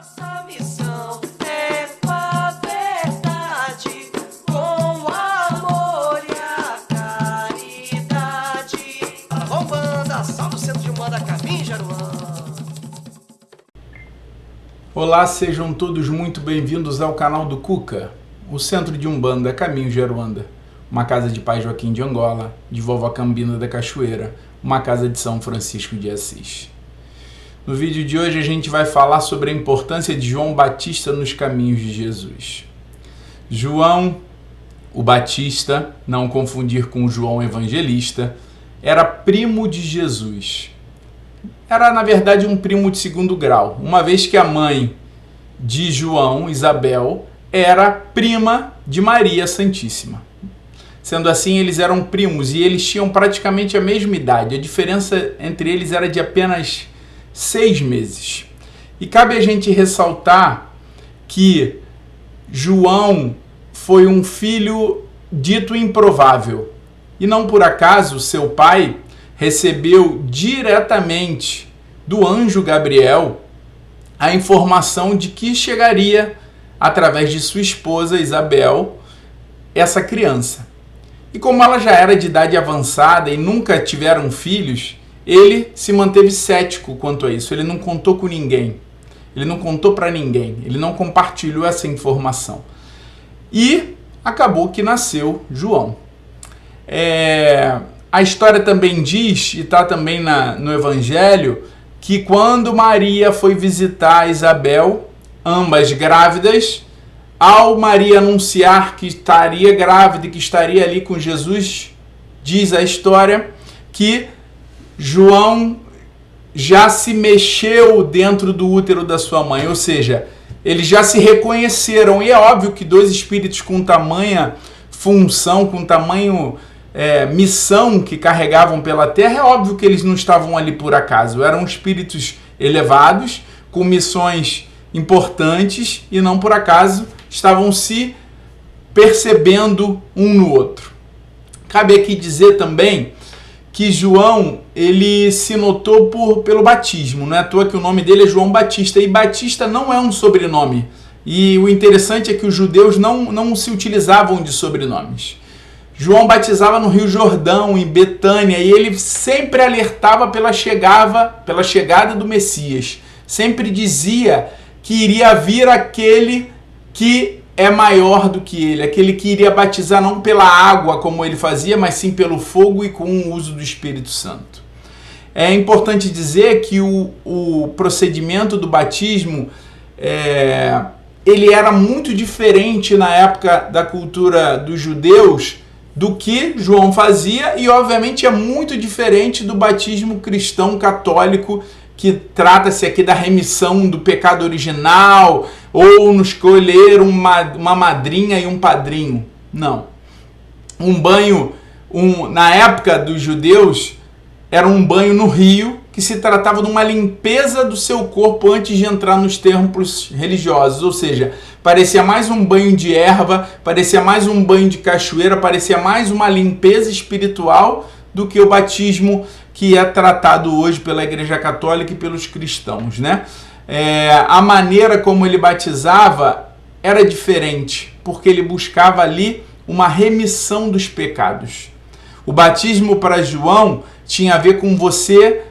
Nossa missão é com a verdade, com amor e a caridade. Vamos, banda, salve o centro de Umbanda, Caminho Jaruã. Olá, sejam todos muito bem-vindos ao canal do Cuca, o centro de Umbanda, Caminho Jaruanda, uma casa de Pai Joaquim de Angola, de Vovó Cambina da Cachoeira, uma casa de São Francisco de Assis. No vídeo de hoje a gente vai falar sobre a importância de João Batista nos caminhos de Jesus. João, o Batista, não confundir com João Evangelista, era primo de Jesus. Era, na verdade, um primo de segundo grau, uma vez que a mãe de João, Isabel, era prima de Maria Santíssima. Sendo assim, eles eram primos e eles tinham praticamente a mesma idade. A diferença entre eles era de apenas 6 meses. E cabe a gente ressaltar que João foi um filho dito improvável. E não por acaso seu pai recebeu diretamente do anjo Gabriel a informação de que chegaria, através de sua esposa Isabel, essa criança. E como ela já era de idade avançada e nunca tiveram filhos, ele se manteve cético quanto a isso. Ele não contou com ninguém. Ele não contou para ninguém. Ele não compartilhou essa informação. E acabou que nasceu João. A história também diz, e está também no Evangelho, que quando Maria foi visitar Isabel, ambas grávidas, ao Maria anunciar que estaria grávida e que estaria ali com Jesus, diz a história que João já se mexeu dentro do útero da sua mãe, ou seja, eles já se reconheceram. E é óbvio que dois espíritos com tamanha função, com tamanho missão que carregavam pela terra, é óbvio que eles não estavam ali por acaso. Eram espíritos elevados, com missões importantes e não por acaso estavam se percebendo um no outro. Cabe aqui dizer também que João, ele se notou pelo batismo, não é à toa que o nome dele é João Batista, e Batista não é um sobrenome. E o interessante é que os judeus não se utilizavam de sobrenomes. João batizava no Rio Jordão, em Betânia, e ele sempre alertava pela chegada do Messias. Sempre dizia que iria vir aquele que é maior do que ele, aquele que iria batizar não pela água como ele fazia, mas sim pelo fogo e com o uso do Espírito Santo. É importante dizer que o procedimento do batismo ele era muito diferente na época da cultura dos judeus do que João fazia, e obviamente é muito diferente do batismo cristão católico, que trata-se aqui da remissão do pecado original, ou no escolher uma madrinha e um padrinho. Não. Na época dos judeus, era um banho no rio, que se tratava de uma limpeza do seu corpo antes de entrar nos templos religiosos. Ou seja, parecia mais um banho de erva, parecia mais um banho de cachoeira, parecia mais uma limpeza espiritual do que o batismo que é tratado hoje pela Igreja Católica e pelos cristãos, né? A maneira como ele batizava era diferente, porque ele buscava ali uma remissão dos pecados. O batismo para João tinha a ver com você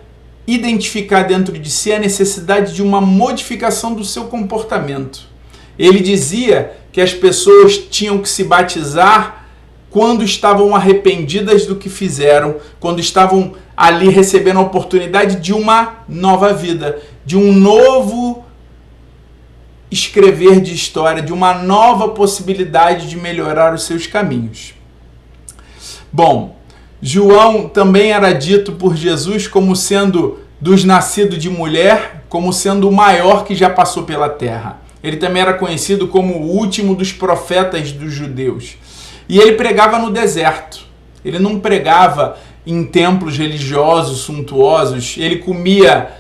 identificar dentro de si a necessidade de uma modificação do seu comportamento. Ele dizia que as pessoas tinham que se batizar quando estavam arrependidas do que fizeram, quando estavam ali recebendo a oportunidade de uma nova vida, de um novo escrever de história, de uma nova possibilidade de melhorar os seus caminhos. Bom, João também era dito por Jesus como sendo dos nascidos de mulher, como sendo o maior que já passou pela terra. Ele também era conhecido como o último dos profetas dos judeus. E ele pregava no deserto. Ele não pregava em templos religiosos suntuosos. Ele comia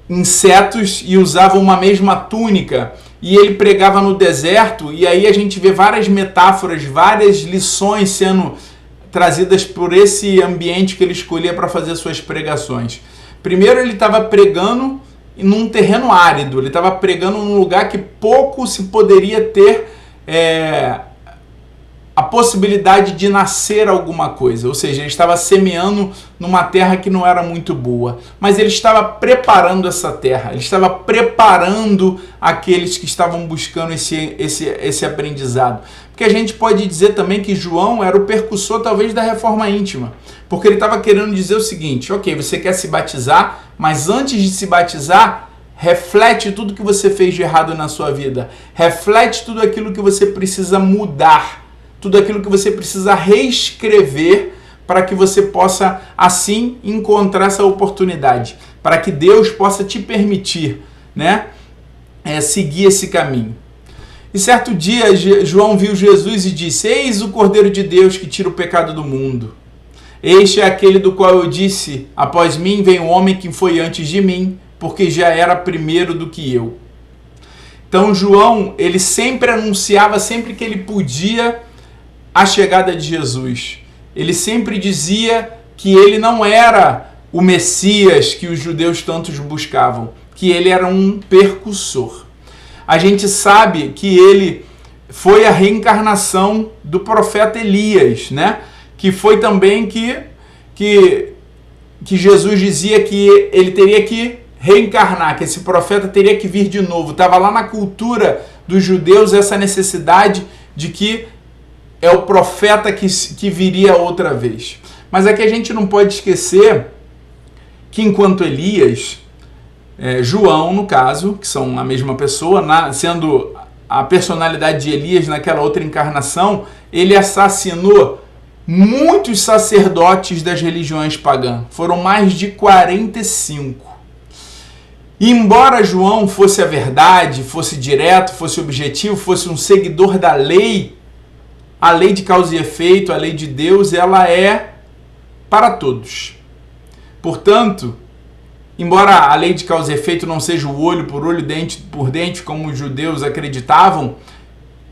insetos e usava uma mesma túnica. E ele pregava no deserto. E aí a gente vê várias metáforas, várias lições sendo trazidas por esse ambiente que ele escolhia para fazer suas pregações. Primeiro ele estava pregando num terreno árido, ele estava pregando num lugar que pouco se poderia ter a possibilidade de nascer alguma coisa, ou seja, ele estava semeando numa terra que não era muito boa, mas ele estava preparando essa terra, ele estava preparando aqueles que estavam buscando esse aprendizado. Porque a gente pode dizer também que João era o percussor talvez da reforma íntima, porque ele estava querendo dizer o seguinte: ok, você quer se batizar, mas antes de se batizar, reflete tudo que você fez de errado na sua vida, reflete tudo aquilo que você precisa mudar, tudo aquilo que você precisa reescrever para que você possa, assim, encontrar essa oportunidade, para que Deus possa te permitir, né, seguir esse caminho. E certo dia, João viu Jesus e disse: eis o Cordeiro de Deus que tira o pecado do mundo. Este é aquele do qual eu disse: após mim vem um homem que foi antes de mim, porque já era primeiro do que eu. Então João, ele sempre anunciava, sempre que ele podia, a chegada de Jesus. Ele sempre dizia que ele não era o Messias que os judeus tantos buscavam, que ele era um percussor. A gente sabe que ele foi a reencarnação do profeta Elias, né? Que foi também que Jesus dizia que ele teria que reencarnar, que esse profeta teria que vir de novo. Estava lá na cultura dos judeus essa necessidade de que é o profeta que viria outra vez. Mas aqui a gente não pode esquecer que enquanto Elias, João, no caso, que são a mesma pessoa, sendo a personalidade de Elias naquela outra encarnação, ele assassinou muitos sacerdotes das religiões pagãs. Foram mais de 45. E embora João fosse a verdade, fosse direto, fosse objetivo, fosse um seguidor da lei, a lei de causa e efeito, a lei de Deus, ela é para todos. Portanto, embora a lei de causa e efeito não seja o olho por olho, dente por dente, como os judeus acreditavam,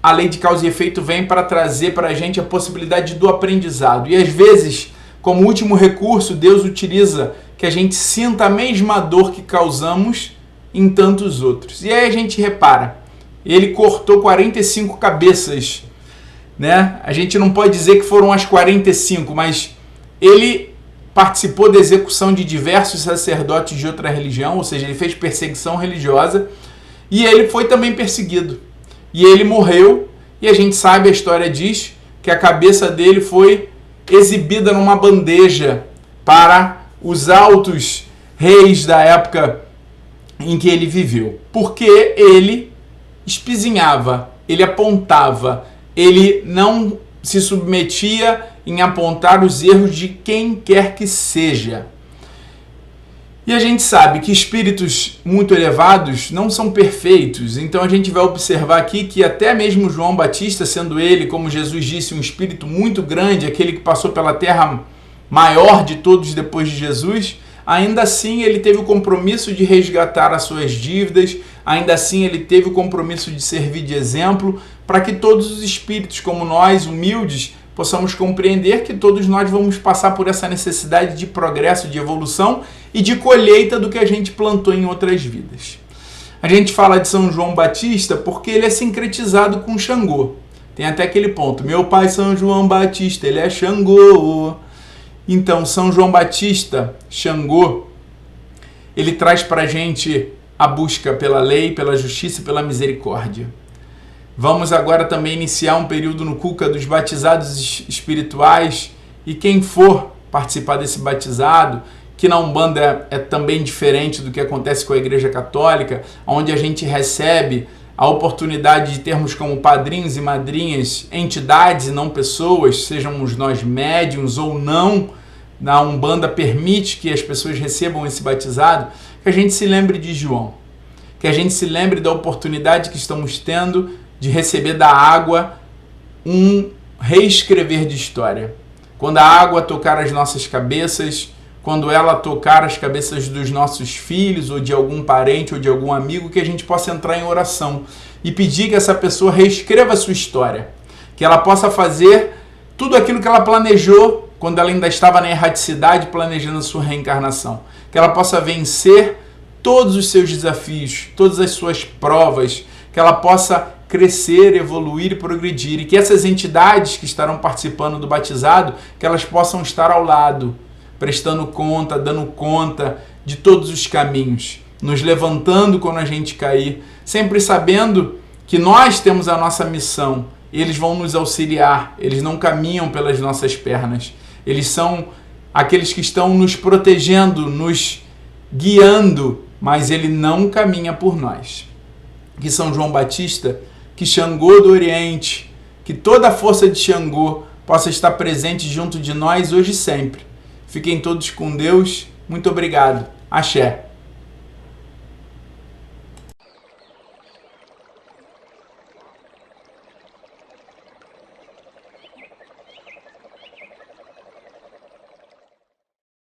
a lei de causa e efeito vem para trazer para a gente a possibilidade do aprendizado. E às vezes, como último recurso, Deus utiliza que a gente sinta a mesma dor que causamos em tantos outros. E aí a gente repara, ele cortou 45 cabeças, né? A gente não pode dizer que foram as 45, mas ele participou da execução de diversos sacerdotes de outra religião, ou seja, ele fez perseguição religiosa, e ele foi também perseguido. E ele morreu, e a gente sabe, a história diz, que a cabeça dele foi exibida numa bandeja para os altos reis da época em que ele viveu. Porque ele espizinhava, ele apontava, ele não se submetia em apontar os erros de quem quer que seja. E a gente sabe que espíritos muito elevados não são perfeitos, então a gente vai observar aqui que até mesmo João Batista, sendo ele, como Jesus disse, um espírito muito grande, aquele que passou pela terra maior de todos depois de Jesus, ainda assim ele teve o compromisso de resgatar as suas dívidas, ainda assim ele teve o compromisso de servir de exemplo, para que todos os espíritos como nós, humildes, possamos compreender que todos nós vamos passar por essa necessidade de progresso, de evolução e de colheita do que a gente plantou em outras vidas. A gente fala de São João Batista porque ele é sincretizado com Xangô. Tem até aquele ponto, meu pai São João Batista, ele é Xangô. Então, São João Batista, Xangô, ele traz para a gente a busca pela lei, pela justiça e pela misericórdia. Vamos agora também iniciar um período no Cuca dos batizados espirituais, e quem for participar desse batizado, que na Umbanda é também diferente do que acontece com a Igreja Católica, onde a gente recebe a oportunidade de termos como padrinhos e madrinhas entidades e não pessoas, sejamos nós médiuns ou não, na Umbanda permite que as pessoas recebam esse batizado, que a gente se lembre de João, que a gente se lembre da oportunidade que estamos tendo de receber da água um reescrever de história. Quando a água tocar as nossas cabeças, quando ela tocar as cabeças dos nossos filhos, ou de algum parente, ou de algum amigo, que a gente possa entrar em oração e pedir que essa pessoa reescreva a sua história, que ela possa fazer tudo aquilo que ela planejou quando ela ainda estava na erraticidade, planejando a sua reencarnação, que ela possa vencer todos os seus desafios, todas as suas provas, que ela possa crescer, evoluir e progredir, e que essas entidades que estarão participando do batizado, que elas possam estar ao lado, prestando conta, dando conta de todos os caminhos, nos levantando quando a gente cair, sempre sabendo que nós temos a nossa missão, eles vão nos auxiliar, eles não caminham pelas nossas pernas, eles são aqueles que estão nos protegendo, nos guiando, mas ele não caminha por nós. Que São João Batista, que Xangô do Oriente, que toda a força de Xangô possa estar presente junto de nós hoje e sempre. Fiquem todos com Deus. Muito obrigado. Axé.